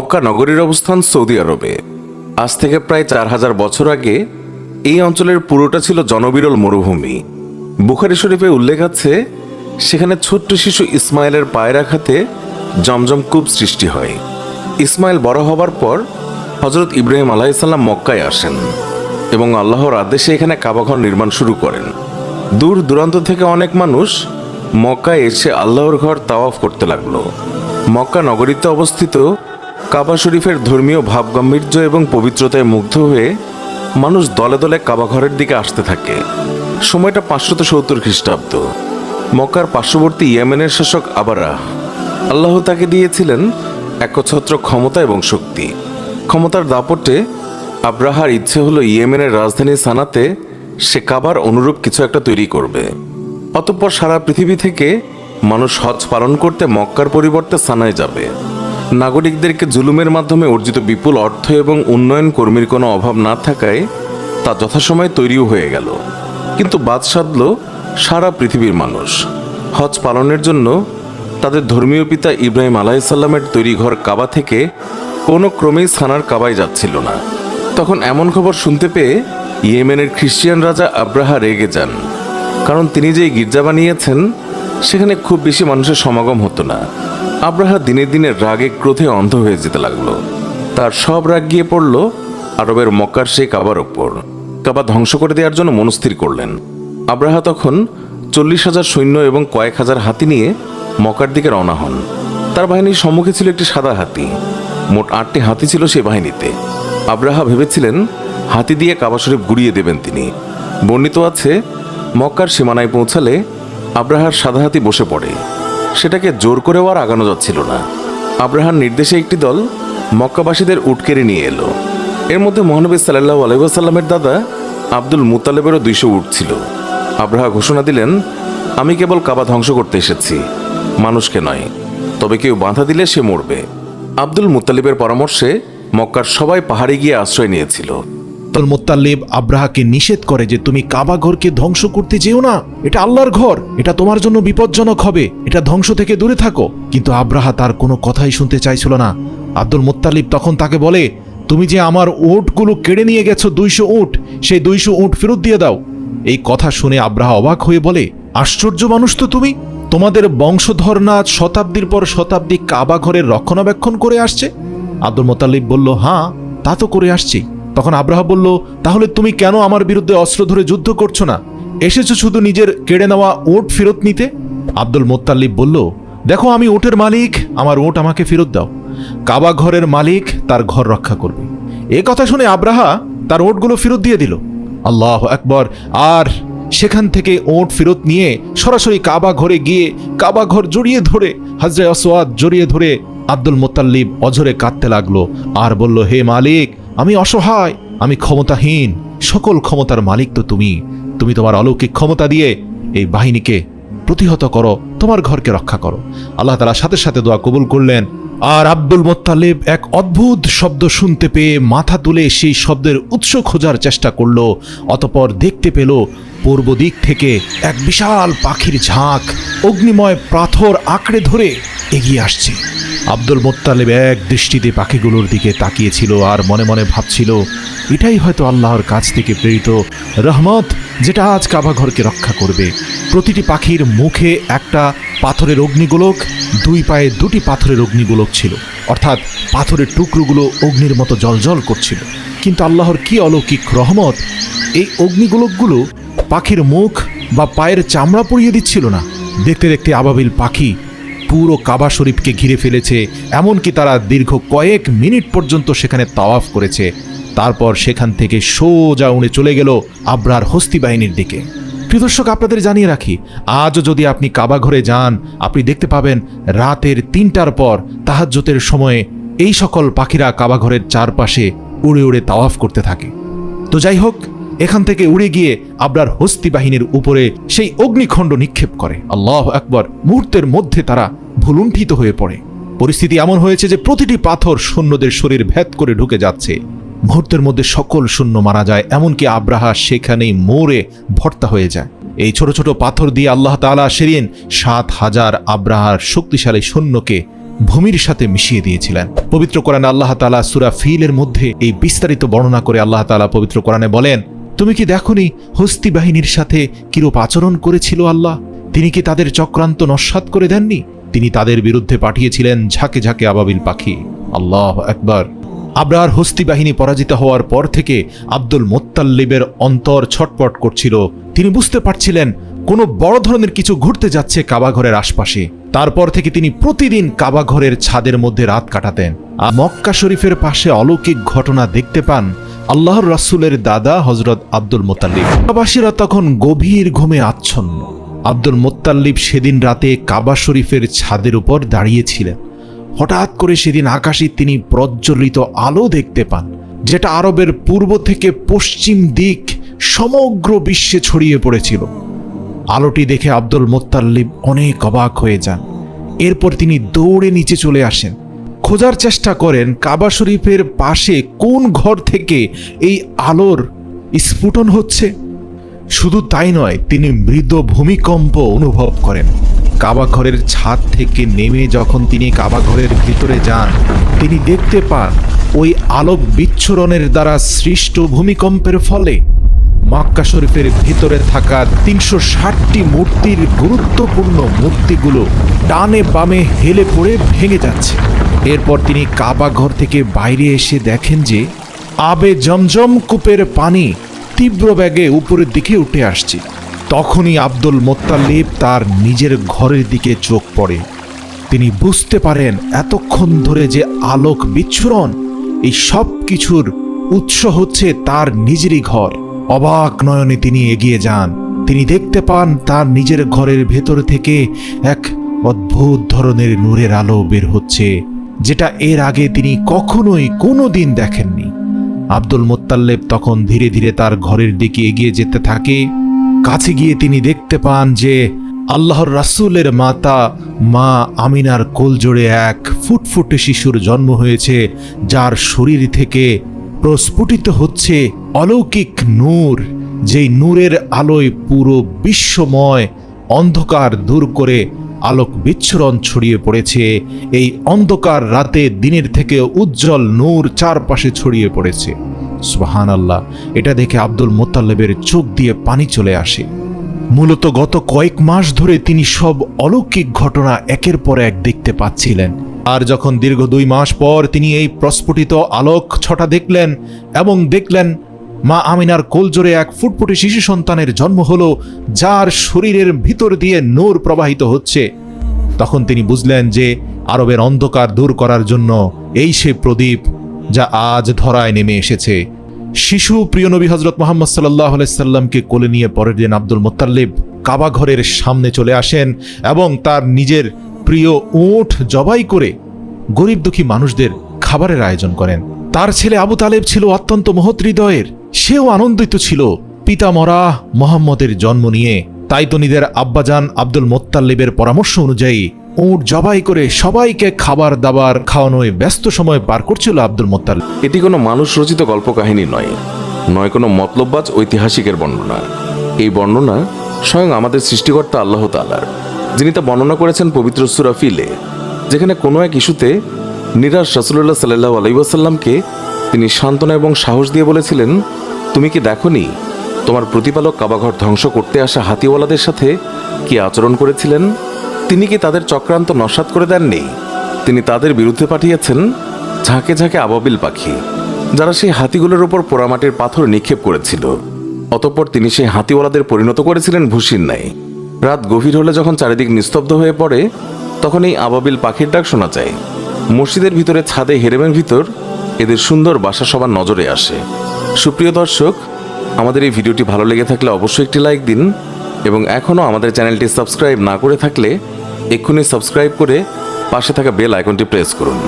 মক্কা নগরীর অবস্থান সৌদি আরবে। আজ থেকে প্রায় 4000 বছর আগে এই অঞ্চলের পুরোটা ছিল জনবিরল মরুভূমি। বুখারী শরীফে উল্লেখ আছে, সেখানে ছোট্ট শিশু ইসমাইলের পায়ের আঘাতে জমজম কূপ সৃষ্টি হয়। ইসমাইল বড় হবার পর হজরত ইব্রাহিম আলাইহিসসালাম মক্কায় আসেন এবং আল্লাহর আদেশে এখানে কাবাঘর নির্মাণ শুরু করেন। দূর দূরান্ত থেকে অনেক মানুষ মক্কায় এসে আল্লাহর ঘর তাওয়াফ করতে লাগলো। মক্কা নগরীতে অবস্থিত কাবা শরীফের ধর্মীয় ভাবগাম্ভীর্য এবং পবিত্রতায় মুগ্ধ হয়ে মানুষ দলে দলে কাবা ঘরের দিকে আসতে থাকে। সময়টা 570 খ্রিস্টাব্দ। মক্কার পার্শ্ববর্তী ইয়েমেনের শাসক আবারাহ, আল্লাহ তাকে দিয়েছিলেন একচ্ছত্র ক্ষমতা এবং শক্তি। ক্ষমতার দাপটে আব্রাহার ইচ্ছে হলো ইয়েমেনের রাজধানী সানাতে সে কাবার অনুরূপ কিছু একটা তৈরি করবে। অতঃপর সারা পৃথিবী থেকে মানুষ হজ পালন করতে মক্কার পরিবর্তে সানায় যাবে। নাগরিকদেরকে জুলুমের মাধ্যমে অর্জিত বিপুল অর্থ এবং উন্নয়ন কর্মীর কোনো অভাব না থাকায় তা যথাসময়ে তৈরিও হয়ে গেল। কিন্তু বাদ সাধল সারা পৃথিবীর মানুষ। হজ পালনের জন্য তাদের ধর্মীয় পিতা ইব্রাহিম আলাইহিসসালামের তৈরি ঘর কাবা থেকে কোনো ক্রমেই সানার কাবায় যাচ্ছিল না। তখন এমন খবর শুনতে পেয়ে ইয়েমেনের খ্রিস্টিয়ান রাজা আব্রাহা রেগে যান, কারণ তিনি যে গির্জা বানিয়েছেন সেখানে খুব বেশি মানুষের সমাগম হতো না। আব্রাহা দিনে দিনে রাগে ক্রোধে অন্ধ হয়ে যেতে লাগলো। তার সব রাগ গিয়ে পড়ল আরবের মক্কার সেই কাবার ওপর। কাবা ধ্বংস করে দেওয়ার জন্য মনস্থির করলেন। আব্রাহা তখন 40,000 সৈন্য এবং কয়েক হাজার হাতি নিয়ে মক্কার দিকে রওনা হন। তার বাহিনীর সম্মুখে ছিল একটি সাদা হাতি। মোট 8টি হাতি ছিল সে বাহিনীতে। আব্রাহা ভেবেছিলেন হাতি দিয়ে কাবা শরীফ গুড়িয়ে দেবেন তিনি। বর্ণিত আছে, মক্কার সীমানায় পৌঁছালে আব্রাহার সাদা হাতি বসে পড়ে। সেটাকে জোর করেও আর আগানো যাচ্ছিল না। আব্রাহার নির্দেশে একটি দল মক্কাবাসীদের উট কেড়ে নিয়ে এলো। এর মধ্যে মহানবী সাল্লাল্লাহু আলাইহি ওয়াসাল্লামের দাদা আব্দুল মুত্তালিবেরও 200 উট ছিল। আব্রাহা ঘোষণা দিলেন, আমি কেবল কাবা ধ্বংস করতে এসেছি, মানুষকে নয়। তবে কেউ বাধা দিলে সে মরবে। আব্দুল মুত্তালিবের পরামর্শে মক্কার সবাই পাহাড়ে গিয়ে আশ্রয় নিয়েছিল। আব্দুল মুত্তালিব আব্রাহাকে নিষেধ করে যে তুমি কাবা ঘরকে ধ্বংস করতে যেও না, এটা আল্লাহর ঘর, এটা তোমার জন্য বিপজ্জনক হবে, এটা ধ্বংস থেকে দূরে থাকো। কিন্তু আব্রাহা তার কোনো কথাই শুনতে চাইছিল না। আব্দুল মুত্তালিব তখন তাকে বলে, তুমি যে আমার উটগুলো কেড়ে নিয়ে গেছো 200 উট, সেই 200 উট ফেরত দিয়ে দাও। এই কথা শুনে আব্রাহা অবাক হয়ে বলে, আশ্চর্য মানুষ তো তুমি, তোমাদের বংশধর না শতাব্দীর পর শতাব্দী কাবা ঘরের রক্ষণাবেক্ষণ করে আসছে? আব্দুল মুত্তালিব বলল, হ্যাঁ, তা তো করে আসছি। তখন আব্রাহা বলল, তাহলে তুমি কেন আমার বিরুদ্ধে অস্ত্র ধরে যুদ্ধ করছো না? এসেছো শুধু নিজের কেড়ে নেওয়া উট ফেরত নিতে? আব্দুল মুত্তালিব বলল, দেখো, আমি উটের মালিক, আমার উট আমাকে ফেরত দাও। কাবা ঘরের মালিক তার ঘর রক্ষা করবে। এ কথা শুনে আব্রাহা তার উটগুলো ফেরত দিয়ে দিল। আল্লাহু আকবার। আর সেখান থেকে উট ফেরত নিয়ে সরাসরি কাবা ঘরে গিয়ে কাবা ঘর জড়িয়ে ধরে, হাজরে আসওয়াদ জড়িয়ে ধরে আব্দুল মুত্তালিব অঝরে কাঁদতে লাগলো আর বলল, হে মালিক, আমি অসহায়, আমি ক্ষমতাহীন, সকল ক্ষমতার মালিক তো তুমি। তুমি তোমার অলৌকিক ক্ষমতা দিয়ে এই বাহিনীকে প্রতিহত করো, তোমার ঘরকে রক্ষা করো। আল্লাহ তাআলা সাথে সাথে দোয়া কবুল করলেন। আর আব্দুল মুত্তালিব এক অদ্ভুত শব্দ শুনতে পেয়ে মাথা তুলে সেই শব্দের উৎস খোঁজার চেষ্টা করলো। অতঃপর দেখতে পেল পূর্ব দিক থেকে এক বিশাল পাখির ঝাঁক অগ্নিময় পাথর আঁকড়ে ধরে এগিয়ে আসছে। আব্দুল মুত্তালিব এক দৃষ্টিতে পাখিগুলোর দিকে তাকিয়েছিল আর মনে মনে ভাবছিল, এটাই হয়তো আল্লাহর কাছ থেকে প্রেরিত রহমত, যেটা আজ কাবা ঘরকে রক্ষা করবে। প্রতিটি পাখির মুখে একটা পাথরের অগ্নিগোলক, 2 পায়ে 2টি পাথরের অগ্নিগোলক ছিল, অর্থাৎ পাথরের টুকরোগুলো অগ্নির মতো জ্বলজ্বল করছিল। কিন্তু আল্লাহর কি অলৌকিক রহমত, এই অগ্নিগোলকগুলো পাখির মুখ বা পায়ের চামড়া পুড়িয়ে দিচ্ছিল না। দেখতে দেখতে আবাবিল পাখি পুরো কাবা শরীফকে ঘিরে ফেলেছে। এমনকি তারা দীর্ঘ কয়েক মিনিট পর্যন্ত সেখানে তাওয়াফ করেছে। তারপর সেখান থেকে সোজা উড়ে চলে গেল আব্রাহার হস্তি বাহিনীর দিকে। প্রিয় দর্শক, আপনাদের জানিয়ে রাখি, আজও যদি আপনি কাবা ঘরে যান, আপনি দেখতে পাবেন রাতের 3টার পর তাহাজ্জুদের সময়ে এই সকল পাখিরা কাবা ঘরের চারপাশে উড়ে উড়ে তাওয়াফ করতে থাকে। তো যাই হোক, এখান থেকে উড়ে গিয়ে আব্রাহার হস্তি বাহিনীর উপরে সেই অগ্নিখণ্ড নিক্ষেপ করে। আল্লাহু আকবার। মুহূর্তের মধ্যে তারা ভুলুণ্ঠিত হয়ে পড়ে। পরিস্থিতি এমন হয়েছে যে প্রতিটি পাথর সৈন্যদের শরীর ভেদ করে ঢুকে যাচ্ছে। মুহূর্তের মধ্যে সকল সৈন্য মারা যায়, এমনকি আব্রাহা সেখানেই মরে ভর্তা হয়ে যায়। এই ছোট ছোট পাথর দিয়ে আল্লাহ তাআলা সেদিন 7,000 আব্রাহার শক্তিশালী সৈন্যকে ভূমির সাথে মিশিয়ে দিয়েছিলেন। পবিত্র কোরআনে আল্লাহ তাআলা সূরা ফিলের মধ্যে এই বিস্তারিত বর্ণনা করে আল্লাহ তাআলা পবিত্র কোরআনে বলেন, তুমি কি দেখোনি হস্তি বাহিনীর সাথে কিরূপ আচরণ করেছিল আল্লাহ? তিনি কি তাদের চক্রান্ত নস্যাৎ করে দেননি? তিনি তাদের বিরুদ্ধে পাঠিয়েছিলেন ঝাঁকে ঝাঁকে আবাবিল পাখি। আল্লাহ আকবার। আবরার হস্তি বাহিনী পরাজিত হওয়ার পর থেকে আব্দুল মুত্তাল্লিবের অন্তর ছটপট করছিল। তিনি বুঝতে পারছিলেন কোনো বড় ধরনের কিছু ঘটতে যাচ্ছে কাবা ঘরের আশপাশে। তারপর থেকে তিনি প্রতিদিন কাবা ঘরের ছাদের মধ্যে রাত কাটাতেন। আর মক্কা শরীফের পাশে অলৌকিক ঘটনা দেখতে পান আল্লাহর রাসূলের দাদা হযরত আব্দুল মুত্তাল্লিব। মক্কাবাসীরা তখন গভীর ঘুমে আচ্ছন্ন। আব্দুল মুত্তাল্লিব সেদিন রাতে কাবা শরীফের ছাদের উপর দাঁড়িয়েছিলেন। হঠাৎ করে সেদিন আকাশে তিনি প্রজ্বলিত আলো দেখতে পান, যেটা আরবের পূর্ব থেকে পশ্চিম দিক সমগ্র বিশ্বে ছড়িয়ে পড়েছিল। আলোটি দেখে আব্দুল মুত্তাল্লিব অনেক অবাক হয়ে যান। এরপর তিনি দৌড়ে নিচে চলে আসেন, খোঁজার চেষ্টা করেন কাবা শরীফের পাশে কোন ঘর থেকে এই আলোর স্ফুটন হচ্ছে। শুধু তাই নয়, তিনি মৃদু ভূমিকম্প অনুভব করেন। কাবা ঘরের ছাদ থেকে নেমে যখন তিনি কাবা ঘরের ভিতরে যান, তিনি দেখতে পান ওই আলোক বিচ্ছুরণের দ্বারা সৃষ্ট ভূমিকম্পের ফলে মক্কা শরীফের ভিতরে থাকা ৩৬০টি মূর্তির গুরুত্বপূর্ণ মূর্তিগুলো ডানে বামে হেলে পড়ে ভেঙে যাচ্ছে। এরপর তিনি কাবা ঘর থেকে বাইরে এসে দেখেন যে আবে জমজম কূপের পানি তীব্র বেগে উপরের দিকে উঠে আসছে। তখনই আব্দুল মুত্তাল্লিব তার নিজের ঘরের দিকে চোখ পড়ে। তিনি বুঝতে পারেন এতক্ষণ ধরে যে আলোক বিচ্ছুরণ, এই সব কিছুর উৎস হচ্ছে তার নিজেরই ঘর। অবাক নয়নে তিনি এগিয়ে যান। তিনি দেখতে পান তার নিজের ঘরের ভেতর থেকে এক অদ্ভুত ধরনের নূরের আলো বের হচ্ছে, যেটা এর আগে তিনি কখনোই কোনোদিন দেখেননি। আব্দুল মুত্তাল্লিব তখন ধীরে ধীরে তার ঘরের দিকে এগিয়ে যেতে থাকে। কাছে গিয়ে তিনি দেখতে পান যে আল্লাহর রাসূলের মাতা মা আমিনার কোলজোড়ে এক ফুটফুটে শিশুর জন্ম হয়েছে, যার শরীর থেকে প্রস্ফুটিত হচ্ছে অলৌকিক নূর, যেই নূরের আলোয় পুরো বিশ্বময় অন্ধকার দূর করে আলোক বিচ্ছুরণ ছড়িয়ে পড়েছে। এই অন্ধকার রাতে দিনের থেকে উজ্জ্বল নূর চারপাশে ছড়িয়ে পড়েছে। সুবহানাল্লাহ। এটা দেখে আব্দুল মুত্তাল্লিবের চোখ দিয়ে পানি চলে আসে। মূলত গত কয়েক মাস ধরে তিনি সব অলৌকিক ঘটনা একের পর এক দেখতে পাচ্ছিলেন। আর যখন দীর্ঘ 2 মাস পর তিনি এই প্রস্ফুটিত আলোক ছটা দেখলেন এবং দেখলেন মা আমিনার কোলজোড়ে এক ফুটফুটে শিশু সন্তানের জন্ম হলো, যার শরীরের ভিতর দিয়ে নূর প্রবাহিত হচ্ছে, তখন তিনি বুঝলেন যে আরবের অন্ধকার দূর করার জন্য এই সে প্রদীপ যা আজ ধরায় নেমে এসেছে। শিশু প্রিয় নবী হযরত মুহাম্মদ সাল্লাল্লাহু আলাইহি সাল্লামকে কোলে নিয়ে পরের দিন আব্দুল মুত্তাল্লিব কাবা ঘরের সামনে চলে আসেন এবং তার নিজের প্রিয় উট জবাই করে গরিব দুঃখী মানুষদের খাবারের আয়োজন করেন। তার ছেলে আবু তালেব ছিল অত্যন্ত মহৎ হৃদয়ের। সেও আনন্দিত ছিল পিতা মরা মুহাম্মদের জন্ম নিয়ে। তাই তো নিজের আব্বাজান আব্দুল মুত্তাল্লিবের পরামর্শ অনুযায়ী উট জবাই করে সবাইকে খাবার দাবার খাওয়ানোয় ব্যস্ত সময় পার করছিল আব্দুল মুত্তাল্লিব। এটি কোনো মানুষ রচিত গল্প কাহিনী নয় কোনো মতলববাজ ঐতিহাসিকের বর্ণনা। এই বর্ণনা স্বয়ং আমাদের সৃষ্টিকর্তা আল্লাহ তাআলার, যিনি তা বর্ণনা করেছেন পবিত্র সূরা ফিলে, যেখানে কোনো এক ইস্যুতে নিরাশ রাসূলুল্লাহ সাল্লাল্লাহু আলাইহি ওয়াসাল্লামকে তিনি সান্ত্বনা এবং সাহস দিয়ে বলেছিলেন, তুমি কি দেখোনি তোমার প্রতিপালক কাবাঘর ধ্বংস করতে আসা হাতিওয়ালাদের সাথে কি আচরণ করেছিলেন? তিনি কি তাদের চক্রান্ত নস্যাৎ করে দেননি? তিনি তাদের বিরুদ্ধে পাঠিয়েছেন ঝাঁকে ঝাঁকে আবাবিল পাখি, যারা সেই হাতিগুলোর উপর পোড়ামাটির পাথর নিক্ষেপ করেছিল। অতঃপর তিনি সেই হাতিওয়ালাদের পরিণত করেছিলেন ভুসির ন্যায়। রাত গভীর হলে যখন চারিদিক নিস্তব্ধ হয়ে পড়ে, তখন এই আবাবিল পাখির ডাক শোনা যায়। মসজিদের ভিতরে ছাদে হেরেমের ভিতর এদের সুন্দর বাসা সবার নজরে আসে। সুপ্রিয় দর্শক, আমাদের এই ভিডিওটি ভালো লেগে থাকলে অবশ্যই একটি লাইক দিন এবং এখনও আমাদের চ্যানেলটি সাবস্ক্রাইব না করে থাকলে এক্ষুনি সাবস্ক্রাইব করে পাশে থাকা বেল আইকনটি প্রেস করুন।